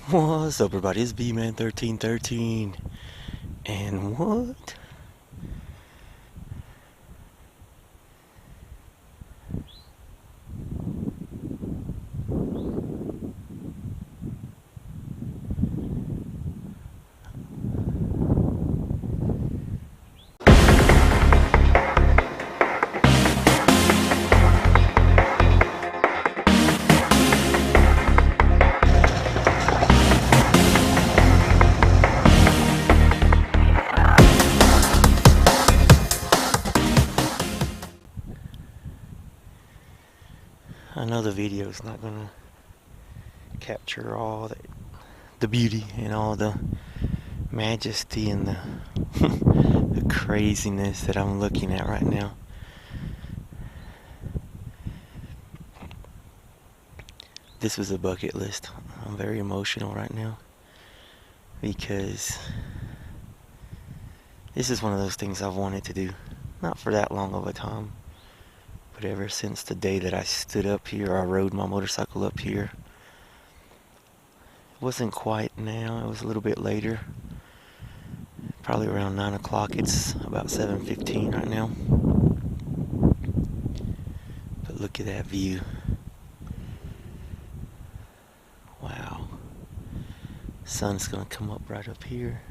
What's up, everybody? It's B-Man1313. And what? I know the video is not gonna capture all the beauty and all the majesty and the the craziness that I'm looking at right now. This was a bucket list. I'm very emotional right now because this is one of those things I've wanted to do, not for that long of a time, but ever since the day that I stood up here, I rode my motorcycle up here. It wasn't quite now, it was a little bit later, probably around 9 o'clock. It's about 7:15 right now. But look at that view. Wow. Sun's gonna come up right up here.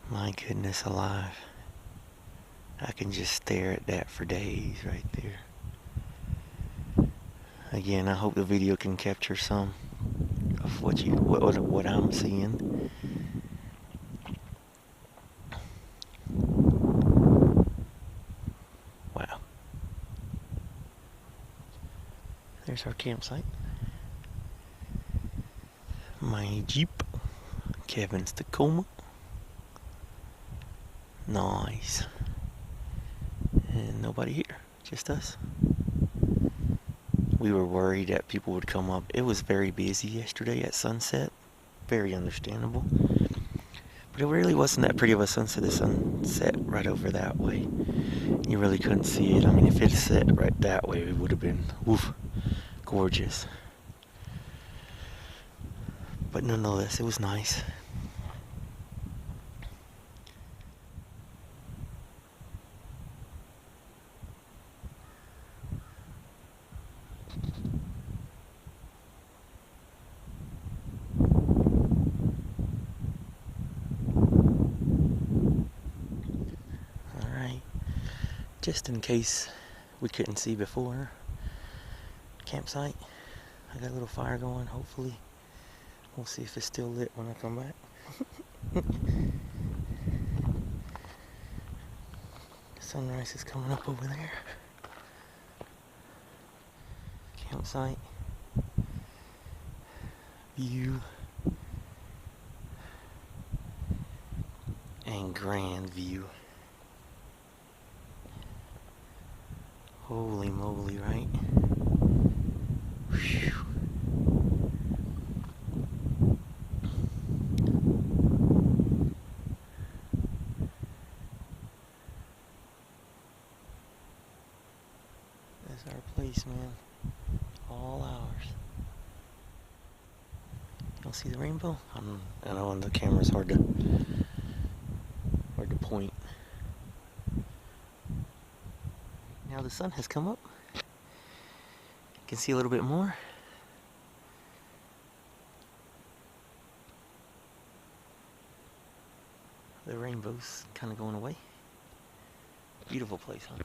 My goodness alive. I can just stare at that for days right there. Again, I hope the video can capture some of what I'm seeing. Wow. There's our campsite. My Jeep. Kevin's Tacoma. Nice. And nobody here, just us. We were worried that people would come up. It was very busy yesterday at sunset. Very understandable. But it really wasn't that pretty of a sunset. The sun set right over that way. You really couldn't see it. I mean, if it set right that way, it would have been, woof, gorgeous. But nonetheless, it was nice. Just in case we couldn't see before, campsite. I got a little fire going, hopefully. We'll see if it's still lit when I come back. Sunrise is coming up over there. Campsite. View. And grand view. Holy moly, right? Whew. That's our place, man. All ours. Y'all see the rainbow? I know on the camera's hard to point. Now the sun has come up. You can see a little bit more. The rainbow's kind of going away. Beautiful place, huh?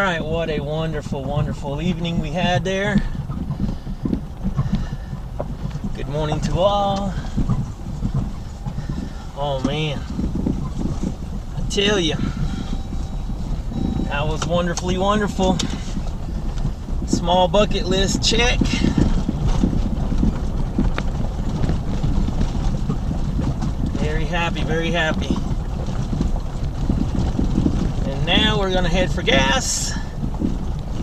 right, what a wonderful, wonderful evening we had there. Good morning to all. Oh man, I tell you, that was wonderfully wonderful. Small bucket list check. Very happy, very happy. And now we're gonna head for gas.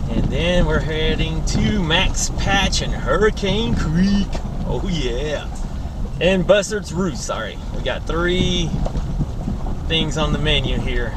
And then we're heading to Max Patch and Hurricane Creek. Oh yeah. And Buzzard's Roost, sorry. We got 3 things on the menu here.